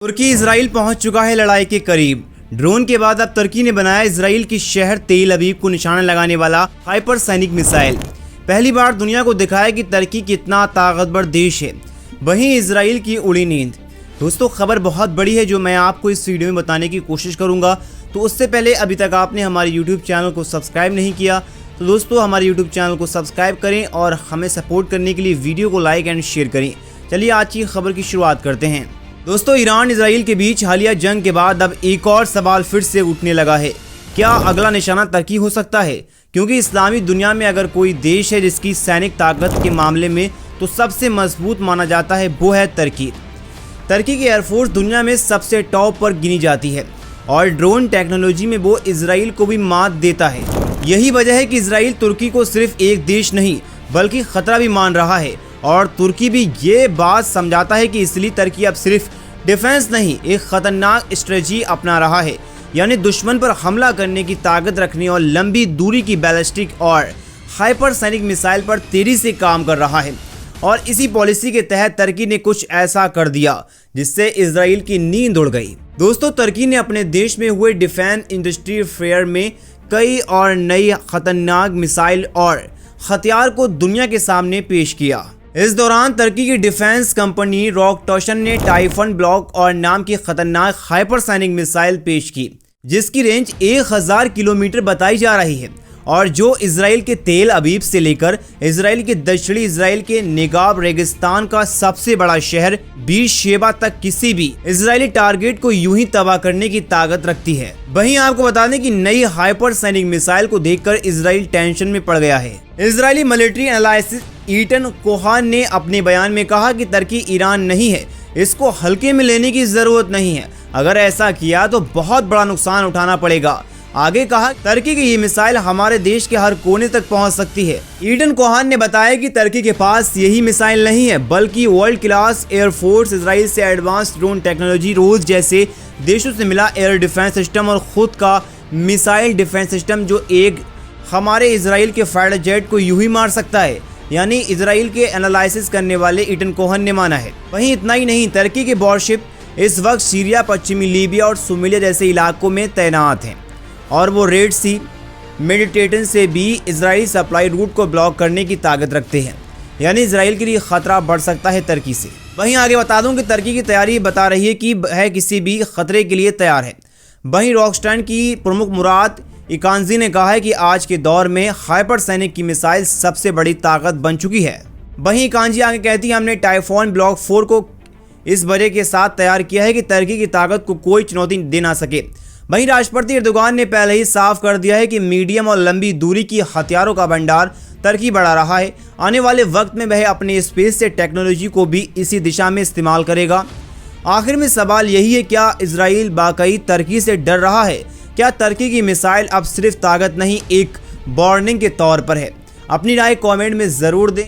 तुर्की Israel पहुंच चुका है लड़ाई के करीब। ड्रोन के बाद अब तुर्की ने बनाया इजराइल की शहर तेल अवीव को निशाना लगाने वाला हाइपरसोनिक मिसाइल। पहली बार दुनिया को दिखाया कि तुर्की कितना ताकतवर देश है। वहीं इजराइल की उड़ी नींद। दोस्तों, खबर बहुत बड़ी है जो मैं आपको इस वीडियो में बताने की कोशिश करूंगा। तो उससे पहले अभी तक आपने हमारे यूट्यूब चैनल को सब्सक्राइब नहीं किया तो दोस्तों हमारे यूट्यूब चैनल को सब्सक्राइब करें और हमें सपोर्ट करने के लिए वीडियो को लाइक एंड शेयर करें। चलिए आज की खबर की शुरुआत करते हैं। दोस्तों, ईरान इजराइल के बीच हालिया जंग के बाद अब एक और सवाल फिर से उठने लगा है। क्या अगला निशाना तुर्की हो सकता है? क्योंकि इस्लामी दुनिया में अगर कोई देश है जिसकी सैनिक ताकत के मामले में तो सबसे मजबूत माना जाता है वो है तुर्की। तुर्की की एयरफोर्स दुनिया में सबसे टॉप पर गिनी जाती है और ड्रोन टेक्नोलॉजी में वो इजराइल को भी मात देता है। यही वजह है कि इजराइल तुर्की को सिर्फ एक देश नहीं बल्कि खतरा भी मान रहा है और तुर्की भी ये बात समझाता है कि इसलिए तुर्की अब सिर्फ डिफेंस नहीं एक खतरनाक स्ट्रेटजी अपना रहा है, यानी दुश्मन पर हमला करने की ताकत रखने और लंबी दूरी की बैलिस्टिक और हाइपरसोनिक मिसाइल पर तेजी से काम कर रहा है। और इसी पॉलिसी के तहत तुर्की ने कुछ ऐसा कर दिया जिससे इजराइल की नींद उड़ गई। दोस्तों, तुर्की ने अपने देश में हुए डिफेंस इंडस्ट्री फेयर में कई और नई खतरनाक मिसाइल और हथियार को दुनिया के सामने पेश किया। इस दौरान तुर्की की डिफेंस कंपनी रॉकटॉशन ने टाइफन ब्लॉक और नाम की खतरनाक हाइपरसोनिक मिसाइल पेश की, जिसकी रेंज 1000 किलोमीटर बताई जा रही है और जो इजराइल के तेल अवीव से लेकर इजराइल के दक्षिणी इजराइल के नेगाब रेगिस्तान का सबसे बड़ा शहर बीरशेबा तक किसी भी इजरायली टारगेट को यूं ही तबाह करने की ताकत रखती है। वहीं आपको बता दें कि नई हाइपरसोनिक मिसाइल को देखकर इजराइल टेंशन में पड़ गया है। इजरायली मिलिट्री एनालिस्ट ईटन कोहान ने अपने बयान में कहा कि तुर्की ईरान नहीं है, इसको हल्के में लेने की जरूरत नहीं है। अगर ऐसा किया तो बहुत बड़ा नुकसान उठाना पड़ेगा। आगे कहा, तुर्की की ये मिसाइल हमारे देश के हर कोने तक पहुंच सकती है। ईडन कोहान ने बताया कि तुर्की के पास यही मिसाइल नहीं है बल्कि वर्ल्ड क्लास एयरफोर्स, इजराइल से एडवांस ड्रोन टेक्नोलॉजी, रूस जैसे देशों से मिला एयर डिफेंस सिस्टम और खुद का मिसाइल डिफेंस सिस्टम जो एक हमारे इजराइल के फाइटर जेट को यूं ही मार सकता है, यानी इजराइल के एनालिसिस करने वाले ईटन कोहन ने माना है। वहीं इतना ही नहीं, तुर्की के वॉरशिप इस वक्त सीरिया, पश्चिमी लीबिया और सोमालिया जैसे इलाकों में तैनात हैं और वो रेड सी, मेडिटेरेनियन से भी इजरायली सप्लाई रूट को ब्लॉक करने की ताकत रखते हैं, यानी इजराइल के लिए खतरा बढ़ सकता है तुर्की से। वहीं आगे बता दूं कि तुर्की की तैयारी बता रही है कि है किसी भी खतरे के लिए तैयार है। वहीं रॉकस्टाइन की प्रमुख मुराद इकांजी ने कहा है कि आज के दौर में हाइपरसोनिक की मिसाइल सबसे बड़ी ताकत बन चुकी है। वहीं इकांजी आगे कहती है, हमने टाइफॉन ब्लॉक 4 को इस वजह के साथ तैयार किया है कि तुर्की की ताकत को कोई चुनौती दे ना सके। वहीं राष्ट्रपति एर्दोगान ने पहले ही साफ कर दिया है कि मीडियम और लंबी दूरी की हथियारों का भंडार तुर्की बढ़ा रहा है। आने वाले वक्त में वह अपने स्पेस से टेक्नोलॉजी को भी इसी दिशा में इस्तेमाल करेगा। आखिर में सवाल यही है, क्या इजराइल वाकई तुर्की से डर रहा है? क्या तुर्की की मिसाइल अब सिर्फ ताकत नहीं एक वार्निंग के तौर पर है? अपनी राय कमेंट में ज़रूर दें।